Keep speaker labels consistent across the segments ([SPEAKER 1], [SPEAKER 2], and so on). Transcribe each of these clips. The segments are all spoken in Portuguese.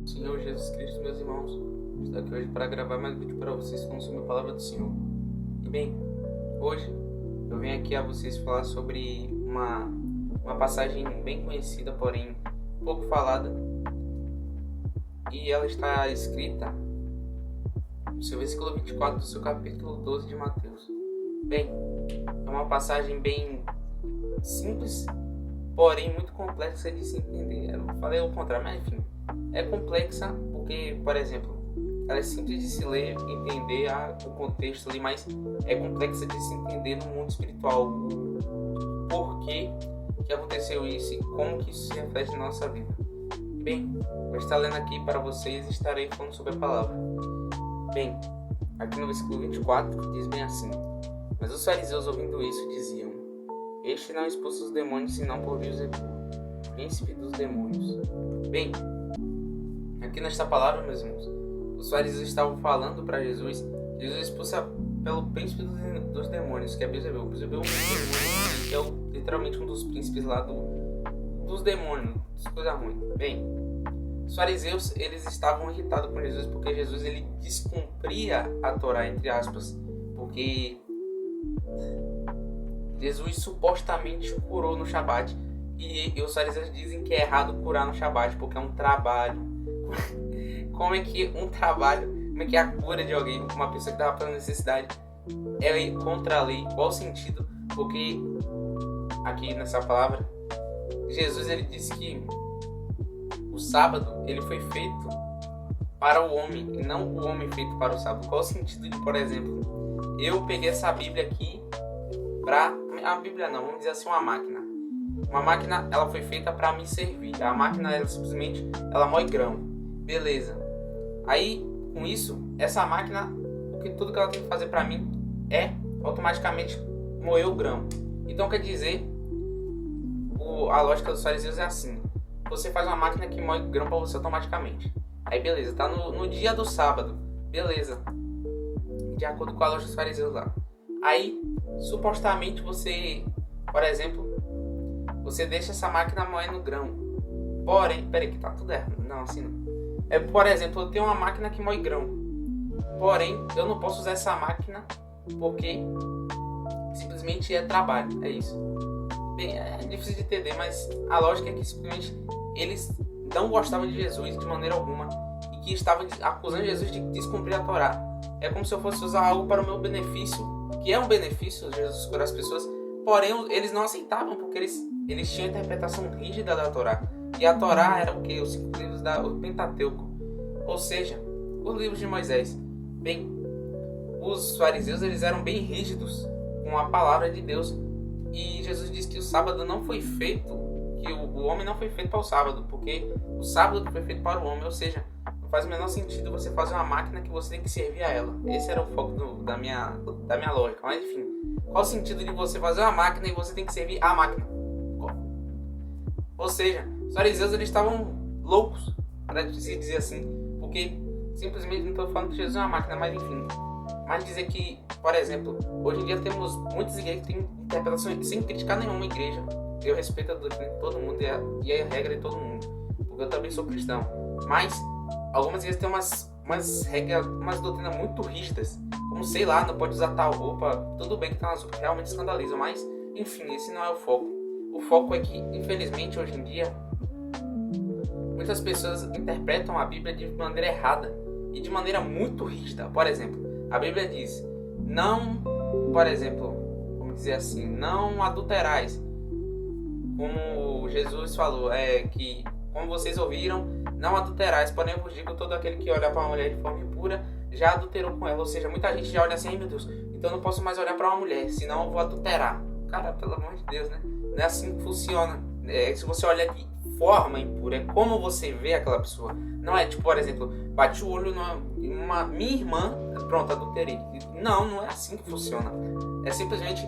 [SPEAKER 1] Senhor Jesus Cristo, meus irmãos, estou aqui hoje para gravar mais um vídeo para vocês falando sobre a palavra do Senhor. E bem, hoje eu venho aqui a vocês falar sobre uma passagem bem conhecida, porém pouco falada, e ela está escrita no seu versículo 24 do seu capítulo 12 de Mateus. Bem, é uma passagem bem simples, porém muito complexa de se entender. Eu falei o contrário, mas enfim, é complexa porque, por exemplo, ela é simples de se ler, entender o contexto ali, mas é complexa de se entender no mundo espiritual. O porquê que aconteceu isso e como que isso se reflete na nossa vida. Bem, vou estar lendo aqui para vocês e estarei falando sobre a palavra. Bem, aqui no versículo 24 diz bem assim: mas os fariseus, ouvindo isso, diziam: este não expulsa os demônios senão por Beelzebul, príncipe dos demônios. Bem, aqui nesta palavra, meus irmãos, os fariseus estavam falando para Jesus que Jesus expulsa pelo príncipe dos demônios, que é Beelzebul. Beelzebul é literalmente um dos príncipes lá dos demônios, das coisas ruins. Bem, os fariseus, eles estavam irritados com Jesus porque Jesus ele descumpria a Torá, entre aspas, porque Jesus supostamente curou no Shabat, e os fariseus dizem que é errado curar no Shabat porque é um trabalho. Como é que a cura de alguém, uma pessoa que estava por necessidade, é contra a lei? Qual o sentido? Porque aqui nessa palavra, Jesus ele disse que o sábado ele foi feito para o homem e não o homem feito para o sábado. Qual o sentido de, por exemplo, eu peguei essa Bíblia aqui a Bíblia não, vamos dizer assim, uma máquina. Uma máquina, ela foi feita para me servir. A máquina, ela simplesmente, ela moe grão. Beleza. Aí, com isso, essa máquina, tudo que ela tem que fazer para mim é automaticamente moer o grão. Então, quer dizer, a lógica dos fariseus é assim: você faz uma máquina que moe grão para você automaticamente. Aí, beleza, tá no dia do sábado. Beleza. De acordo com a lógica dos fariseus lá. Aí, supostamente você, por exemplo, você deixa essa máquina moendo grão. Porém, peraí que tá tudo errado. Não, assim não. Por exemplo, eu tenho uma máquina que moe grão. Porém, eu não posso usar essa máquina porque simplesmente é trabalho. É isso. Bem, é difícil de entender, mas a lógica é que simplesmente eles não gostavam de Jesus de maneira alguma e que estavam acusando Jesus de descumprir a Torá. É como se eu fosse usar algo para o meu benefício, que é um benefício, Jesus curar as pessoas, porém eles não aceitavam porque eles tinham a interpretação rígida da Torá. E a Torá era o que? Os 5 livros do Pentateuco, ou seja, os livros de Moisés. Bem, os fariseus eles eram bem rígidos com a palavra de Deus. E Jesus disse que o sábado não foi feito, que o homem não foi feito para o sábado, porque o sábado foi feito para o homem, ou seja, não faz o menor sentido você fazer uma máquina que você tem que servir a ela. Esse era o foco da minha lógica. Mas enfim, qual o sentido de você fazer uma máquina e você tem que servir a máquina? Ou seja, os fariseus eles estavam loucos, para se dizer assim, porque simplesmente não estou falando que Jesus é uma máquina, mas enfim. Mas dizer que, por exemplo, hoje em dia temos muitas igrejas que têm interpretações sem criticar nenhuma igreja. Eu respeito a doutrina de todo mundo e a regra de todo mundo, porque eu também sou cristão. Mas algumas igrejas têm umas regras, umas doutrinas muito rígidas, como sei lá, não pode usar tal roupa. Tudo bem que tem umas roupas que realmente escandalizam, mas enfim, esse não é o foco. O foco é que, infelizmente, hoje em dia, muitas pessoas interpretam a Bíblia de maneira errada e de maneira muito rígida. Por exemplo, a Bíblia diz: não, por exemplo, vamos dizer assim, não adulterais. Como Jesus falou, que, como vocês ouviram, não adulterais. Porém, eu vos digo, todo aquele que olha para uma mulher de forma impura já adulterou com ela. Ou seja, muita gente já olha assim: ai meu Deus, então eu não posso mais olhar para uma mulher, senão eu vou adulterar. Cara, pelo amor de Deus, né? Não é assim que funciona. Se você olha de forma impura, é como você vê aquela pessoa. Não é tipo, por exemplo, bate o olho numa minha irmã, pronto, adulterei. Não é assim que funciona. É simplesmente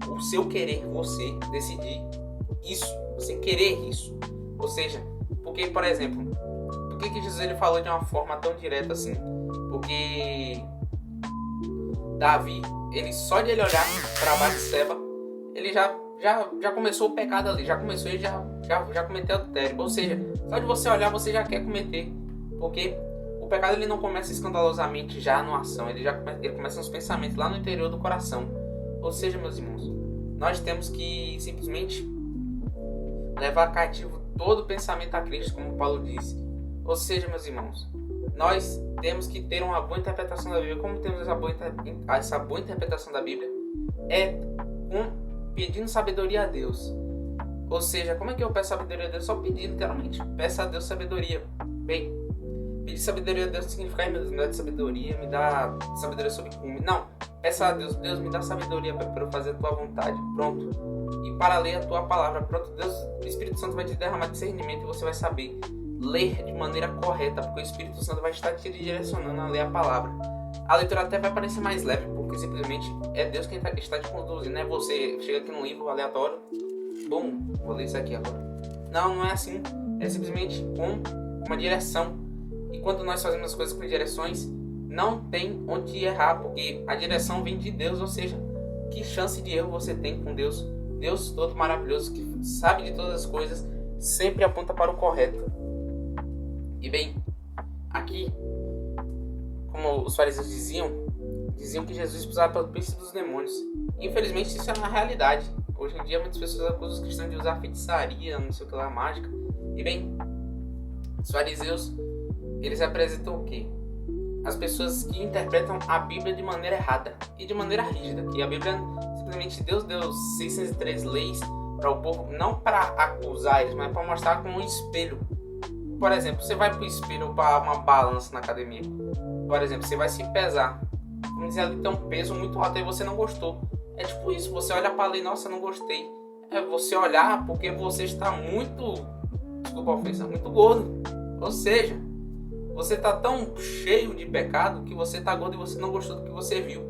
[SPEAKER 1] o seu querer, você decidir isso, você querer isso. Ou seja, porque, por exemplo, por que Jesus ele falou de uma forma tão direta assim? Porque Davi, ele só de ele olhar para Batseba, ele já começou o pecado ali, já começou e já cometeu adultério. Ou seja, só de você olhar você já quer cometer. Porque o pecado ele não começa escandalosamente já na ação, ele começa nos pensamentos, lá no interior do coração. Ou seja, meus irmãos, nós temos que simplesmente levar cativo todo pensamento a Cristo, como Paulo disse. Ou seja, meus irmãos, nós temos que ter uma boa interpretação da Bíblia. Como temos essa boa interpretação da Bíblia? É pedindo sabedoria a Deus. Ou seja, como é que eu peço sabedoria a Deus? Só pedindo, literalmente. Peça a Deus sabedoria. Bem, pedir sabedoria a Deus não significa, meu Deus, me dá sabedoria, me dá sabedoria sobre como. Não, peça a Deus, Deus me dá sabedoria para eu fazer a tua vontade. Pronto. E para ler a tua palavra. Pronto, Deus, o Espírito Santo vai te derramar discernimento e você vai saber ler de maneira correta, porque o Espírito Santo vai estar te direcionando a ler a palavra. A leitura até vai parecer mais leve, porque simplesmente é Deus quem está te conduzindo, não é você chega aqui num livro aleatório, bom, vou ler isso aqui agora. Não, não é assim, é simplesmente com uma direção. E quando nós fazemos as coisas com direções, não tem onde errar, porque a direção vem de Deus, ou seja, que chance de erro você tem com Deus? Deus todo maravilhoso, que sabe de todas as coisas, sempre aponta para o correto. E bem, aqui, como os fariseus diziam que Jesus expulsava pelo príncipe dos demônios. Infelizmente isso é uma realidade. Hoje em dia muitas pessoas acusam os cristãos de usar feitiçaria, não sei o que lá, mágica. E bem, os fariseus, eles representam o quê? As pessoas que interpretam a Bíblia de maneira errada e de maneira rígida. Que a Bíblia, simplesmente Deus deu 603 leis para o povo, não para acusar eles, mas para mostrar como um espelho. Por exemplo, você vai para o espelho ou para uma balança na academia. Por exemplo, você vai se pesar. Vamos dizer, ali tem um peso muito alto e você não gostou. É tipo isso, você olha para ali, nossa, não gostei. É você olhar porque você está muito, desculpa a ofensa, muito gordo. Ou seja, você está tão cheio de pecado que você está gordo e você não gostou do que você viu.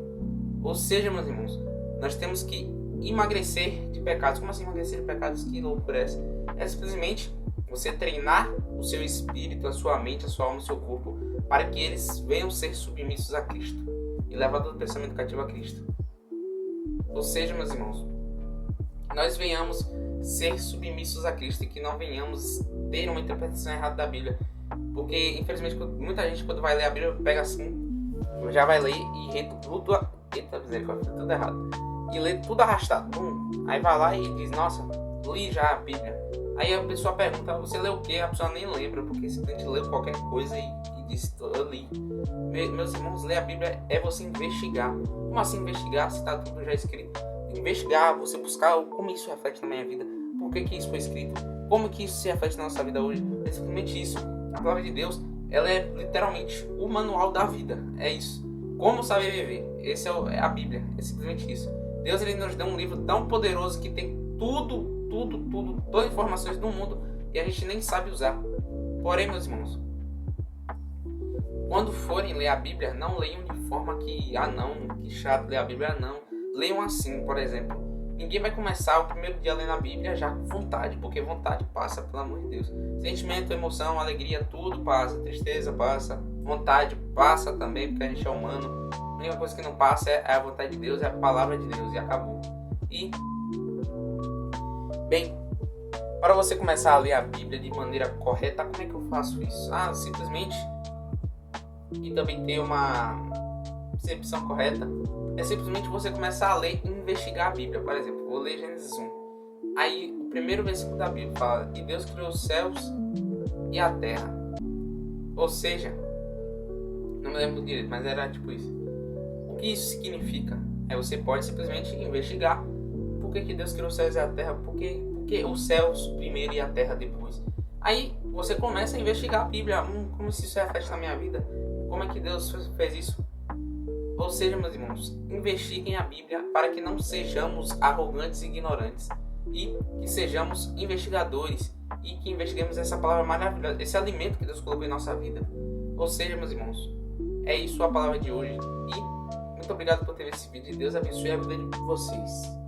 [SPEAKER 1] Ou seja, meus irmãos, nós temos que emagrecer de pecados. Como assim emagrecer de pecados? Que loucura é essa? É simplesmente você treinar o seu espírito, a sua mente, a sua alma, o seu corpo, para que eles venham ser submissos a Cristo e levar todo o pensamento cativo a Cristo. Ou seja, meus irmãos, nós venhamos ser submissos a Cristo e que não venhamos ter uma interpretação errada da Bíblia. Porque, infelizmente, muita gente quando vai ler a Bíblia, pega assim, já vai ler e lê tudo, tudo errado. E lê tudo arrastado. Aí vai lá e diz, nossa, li já a Bíblia. Aí a pessoa pergunta, você leu o quê? A pessoa nem lembra, porque simplesmente leu qualquer coisa e diz, eu li. Meus irmãos, ler a Bíblia é você investigar. Como assim investigar se está tudo já escrito? Investigar, você buscar como isso reflete na minha vida, por que isso foi escrito, como que isso se reflete na nossa vida hoje. É simplesmente isso. A palavra de Deus, ela é literalmente o manual da vida. É isso. Como saber viver. Esse é a Bíblia. É simplesmente isso. Deus ele nos deu um livro tão poderoso que tem tudo, todas as informações do mundo e a gente nem sabe usar. Porém, meus irmãos, quando forem ler a Bíblia, não leiam de forma que, não, que chato ler a Bíblia, não. Leiam assim, por exemplo. Ninguém vai começar o primeiro dia lendo a Bíblia já com vontade, porque vontade passa, pelo amor de Deus. Sentimento, emoção, alegria, tudo passa. Tristeza passa, vontade passa também, porque a gente é humano. A única coisa que não passa é a vontade de Deus, é a palavra de Deus, e acabou. E, bem, para você começar a ler a Bíblia de maneira correta, como é que eu faço isso? Simplesmente, e também ter uma percepção correta, é simplesmente você começar a ler e investigar a Bíblia. Por exemplo, vou ler Gênesis 1. Aí, o primeiro versículo da Bíblia fala que Deus criou os céus e a terra. Ou seja, não me lembro direito, mas era tipo isso. O que isso significa? Você pode simplesmente investigar por que Deus criou os céus e a terra, por que os céus primeiro e a terra depois. Aí você começa a investigar a Bíblia, como isso reflete na minha vida, como é que Deus fez isso. Ou seja, meus irmãos, investiguem a Bíblia para que não sejamos arrogantes e ignorantes, e que sejamos investigadores, e que investiguemos essa palavra maravilhosa, esse alimento que Deus colocou em nossa vida. Ou seja, meus irmãos, é isso a palavra de hoje, e muito obrigado por ter visto esse vídeo, e Deus abençoe a vida de vocês.